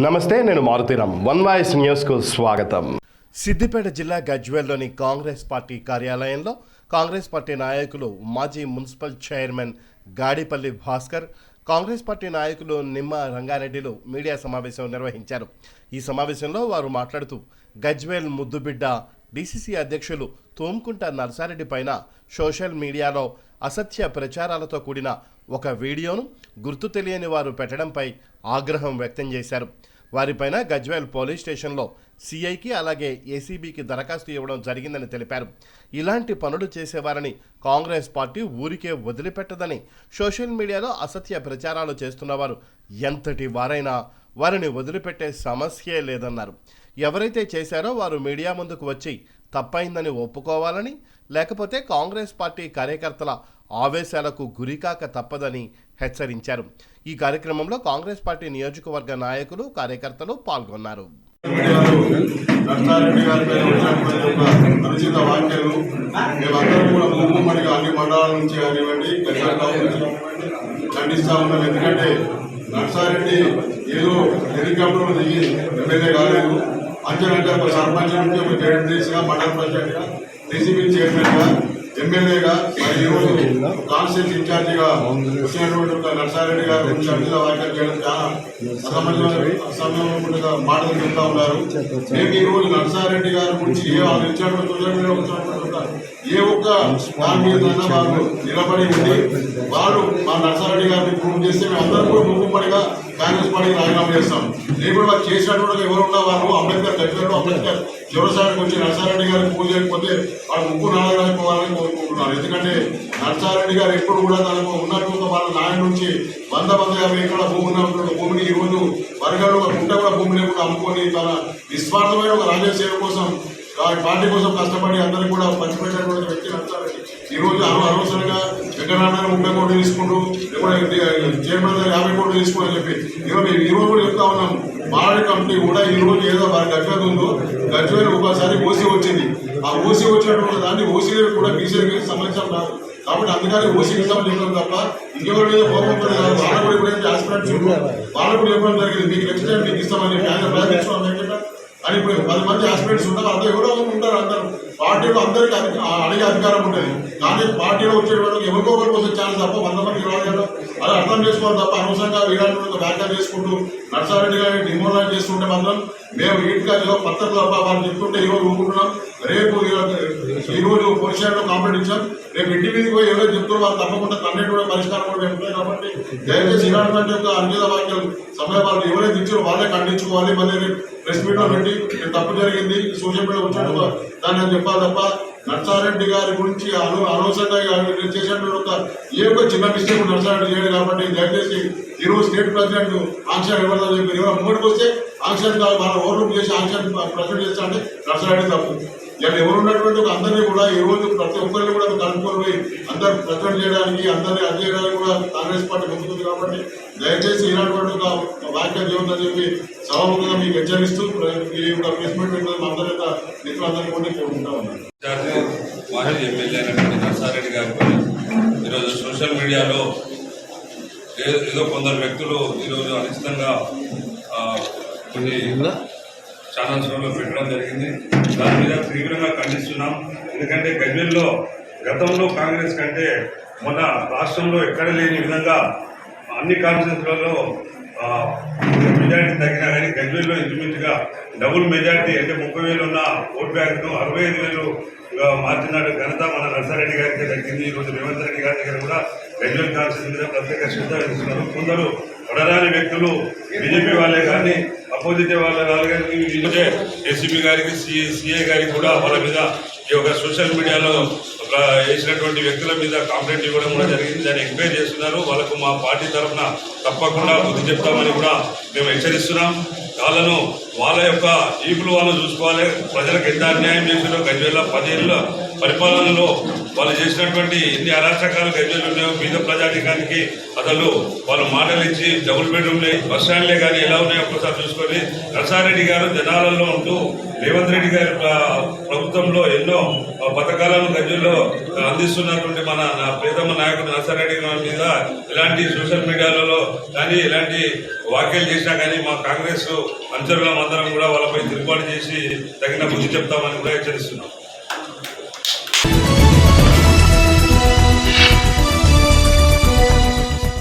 నమస్తే, నేను Maruthi Ram. One voice న్యూస్కు స్వాగతం. సిద్దిపేట జిల్లా గజ్వేల్లోని కాంగ్రెస్ పార్టీ కార్యాలయంలో కాంగ్రెస్ పార్టీ నాయకులు మాజీ municipal chairman Gadipalli Bhaskar, Congress party నాయకులు నిమ్మ రంగారెడ్డిలు మీడియా సమావేశం నిర్వహించారు. ఈ సమావేశంలో వారు మాట్లాడుతూ గజ్వేల్ ముద్దుబిడ్డ డీసీసీ అధ్యక్షులు తోమ్కుంట నర్సారెడ్డి పైన సోషల్ మీడియాలో అసత్య ప్రచారాలతో కూడిన ఒక వీడియోను గుర్తు తెలియని వారు పెట్టడంపై ఆగ్రహం వ్యక్తం చేశారు. వారిపైన గజ్వేల్ పోలీస్ స్టేషన్లో సిఐకి అలాగే ఏసీబీకి దరఖాస్తు ఇవ్వడం జరిగిందని తెలిపారు. ఇలాంటి పనులు చేసేవారని కాంగ్రెస్ పార్టీ ఊరికే వదిలిపెట్టదని, సోషల్ మీడియాలో అసత్య ప్రచారాలు చేస్తున్నవారు ఎంతటి వారైనా వారిని వదిలిపెట్టే సమస్యే లేదన్నారు. ఎవరైతే చేశారో వారు మీడియా ముందుకు వచ్చి తప్పైందని ఒప్పుకోవాలని, లేకపోతే కాంగ్రెస్ పార్టీ కార్యకర్తల ఆవేశాలకు గురికాక తప్పదని హెచ్చరించారు. ఈ కార్యక్రమంలో కాంగ్రెస్ పార్టీ నియోజకవర్గ నాయకులు, కార్యకర్తలు పాల్గొన్నారు. ఎందుకంటే నర్సారెడ్డి ఏదో హెలికాప్టర్ దిగి ఎమ్మెల్యే కాలేదు, అంచనంటే ఒక సర్పంచ్ నుంచి ఒక జడ్పీగా, మండల ప్రెసిడెంట్గా, డీసీబీ చైర్మన్గా, ఎమ్మెల్యేగా, మరి ఈరోజు కాన్స్టిట్యూన్సీ ఇన్ఛార్జిగా వచ్చినటువంటి ఒక నర్సారెడ్డి గారు అభివృద్ధి వ్యాఖ్యలు చేయడం చాలా అసమయంగా మాటలు చెప్తా ఉన్నారు. మేము ఈరోజు నర్సారెడ్డి గారి గురించి ఏ ఒక్క దాని మీద వాళ్ళు నిలబడి ఉండి వాళ్ళు మా నర్సారెడ్డి గారిని ప్రూవ్ చేస్తే మేము అందరం కూడా ముక్కుపడిగా కాంగ్రెస్ పార్టీకి రాజీనామా చేస్తాం. నేను కూడా వాళ్ళు చేసినటువంటి ఎవరున్నా వాళ్ళు అంబేద్కర్ దగ్గరలో అంబేద్కర్ చివరిసారికి వచ్చి నర్సారెడ్డి గారిని పూజ చేయకపోతే వాళ్ళు ముక్కు నాలుగు కోరుకుంటున్నారు. ఎందుకంటే నర్సారెడ్డి గారు ఎప్పుడు కూడా తనకు ఉన్నట్టు వాళ్ళ నాయన నుంచి 150 ఎకరాల భూమి ఉన్నటువంటి భూమిని ఈరోజు వరగడు ఒక గుంట కూడా భూమి లేకుండా అమ్ముకొని తన నిస్వార్థమైన ఒక రాజకీయ సేవ కోసం, పార్టీ కోసం కష్టపడి అందరికీ కూడా పంచిపెట్టినటువంటి వ్యక్తి నర్సారెడ్డి. ఈరోజు అనవసరంగా వెంకటరామారావు 30 కోట్లు తీసుకుంటూ, చైర్మన్ 50 కోట్లు తీసుకోవాలని చెప్పి ఈరోజు కూడా చెప్తా ఉన్నాం. మారడి కమిటీ కూడా ఈరోజు ఏదో గజ్వేల్ ఉందో, గజ్వేల్ ఒకసారి ఓసీ వచ్చింది. ఆ ఓసీ వచ్చినటువంటి దాన్ని ఓసీలు కూడా బీసీలకి సంబంధించిన రాదు. కాబట్టి అందుకని ఓసీకి సంబంధించడం తప్ప ఇంకెవరి మీద పోకపోతే కాదు. వాళ్ళకు కూడా ఎప్పుడైతే ఆస్పిరెంట్స్ వాళ్ళకు కూడా ఇవ్వడం జరిగింది. మీకు నెక్స్ట్ టైం మీకు ఇస్తామని అని ఇప్పుడు 10 మంది ఆస్పిరెంట్స్ ఉంటారు. అందరూ ఎవరో ఉంటారు. అందరూ పార్టీలో అందరికీ అడిగే అధికారం ఉంటుంది. కానీ పార్టీలో వచ్చేటువంటి ఎవరికో ఒకరి కోసం ఛాన్స్ తప్ప 100 మందికి రాదు కదా. అది అర్థం చేసుకోవాలి తప్ప అనవసరంగా వీళ్ళని వ్యాఖ్యలు చేసుకుంటూ నర్సారెడ్డి గారిని డిమోలైజ్ చేస్తుంటే మాత్రం మేము వీటిగా పద్ధతులు తప్ప వాళ్ళు చెప్తుంటే ఈరోజు ఊరుకుంటున్నాం. రేపు ఈరోజు పోలీస్ స్టేషన్లో కంప్లైంట్ ఇచ్చాం. రేపు ఇంటి మీదకి పోయి ఎవరైతే చెప్తారో వాళ్ళు తప్పకుండా కన్నెట్ పరిష్కారం కూడా ఉంటాయి. కాబట్టి దయచేసి ఇలాంటి యొక్క అనుచిత వాక్యాలు సమయ వాళ్ళు ఎవరైతే ఇచ్చారో వాళ్ళే ఖండించుకోవాలి. మళ్ళీ ప్రెస్ మీట్లో పెట్టి తప్పు జరిగింది సోషల్ మీడియా వచ్చినట్టు దాన్ని అని చెప్పాలి తప్ప నర్సారెడ్డి గారి గురించి అనవసరంగా చేసినటువంటి ఏ ఒక్క చిన్న మిస్టేక్ నర్సారెడ్డి చేయడు. కాబట్టి దయచేసి ఈరోజు స్టేట్ ప్రెసిడెంట్ ఆంక్షన్ ఇవ్వాలని చెప్పి ఎవరు ముందుకు వస్తే ఆంక్షన్ వాళ్ళ ఓవర్లుక్ చేసి ఆంక్షన్ ప్రెసిడెంట్ చేస్తా అంటే నర్సారెడ్డి తప్పు. ఇక్కడ ఎవరు ఉన్నటువంటి అందరినీ కూడా ఈరోజు ప్రతి ఒక్కరిని కూడా కనుక్కొని పోయి అందరు ప్రెసిడెంట్ చేయడానికి, అందరినీ అది చేయడానికి కూడా కాంగ్రెస్ పార్టీ ముందుకుంది. కాబట్టి దయచేసి ఇలాంటి ఒక వ్యాఖ్యలు చేయొద్దని చెప్పి సభముఖంగా మీకు హెచ్చరిస్తూ ఈ యొక్క ప్రెస్ మీట్ అందరి యొక్క మిత్రులందరినీ కూడా కోరుకుంటా ఉన్నాను. మాజీ ఎమ్మెల్యే అయినటువంటి నర్సారెడ్డి గారిపై ఈరోజు సోషల్ మీడియాలో ఏదో కొందరు వ్యక్తులు ఈరోజు అనిశ్చితంగా కొన్ని ఛానల్స్లో పెట్టడం జరిగింది. దాని మీద తీవ్రంగా ఖండిస్తున్నాం. ఎందుకంటే గజ్వేల్లో గతంలో కాంగ్రెస్ కంటే మొన్న రాష్ట్రంలో ఎక్కడ లేని విధంగా అన్ని కాన్స్టిట్యూన్సీలలో మెజారిటీ తగ్గినా కానీ గజ్వేల్లో ఇంచుమించుగా డబుల్ మెజారిటీ అంటే 30,000 ఉన్న ఓట్ బ్యాంక్ను 65,000గా మార్చినాడు ఘనత మన నర్సారెడ్డి గారికి దక్కింది. ఈరోజు రేవంత్ రెడ్డి గారి దగ్గర కూడా గజ్వేల్ కాన్స్టిట్యూన్సీ మీద ప్రత్యేక శ్రద్ధ వహిస్తున్నారు. కొందరు వడరాని వ్యక్తులు బీజేపీ వాళ్ళే కానీ అపోజిట్ వాళ్ళ కానీ ఏసీబీ గారికి, సిఐ గారికి కూడా వాళ్ళ మీద ఈ యొక్క సోషల్ మీడియాలో వేసినటువంటి వ్యక్తుల మీద కంప్లైంట్ ఇవ్వడం కూడా జరిగింది. దాన్ని ఎంక్వైరీ చేస్తున్నారు. వాళ్ళకు మా పార్టీ తరఫున తప్పకుండా బుద్ధి చెప్తామని కూడా మేము హెచ్చరిస్తున్నాం. వాళ్ళను వాళ్ళ యొక్క ఈపులు వాళ్ళు చూసుకోవాలి. ప్రజలకు ఎంత అన్యాయం చేసినారో గజ్వేల్లో పరిపాలనలో వాళ్ళు చేసినటువంటి ఎన్ని అరాచకాలు గజ్జలు ఉన్నాయో బీద ప్రజానికానికి అసలు వాళ్ళు మాటలు ఇచ్చి డబుల్ బెడ్రూమ్లే బస్ స్టాండ్లే కానీ ఎలా ఉన్నాయో ఒకసారి చూసుకొని నరసారెడ్డి గారు జనాలలో ఉంటూ రేవంత్ రెడ్డి గారి ప్రభుత్వంలో ఎన్నో పథకాలను గజ్జల్లో అందిస్తున్నటువంటి మన ప్రియతమ నాయకుడు నరసారెడ్డి గారి మీద ఎలాంటి సోషల్ మీడియాలలో కానీ ఎలాంటి వ్యాఖ్యలు చేసినా కానీ మా కాంగ్రెస్ అనుచరులం అందరం కూడా వాళ్ళపై తిరుగుబాటు చేసి తగిన బుద్ధి చెప్తామని కూడా హెచ్చరిస్తున్నాం.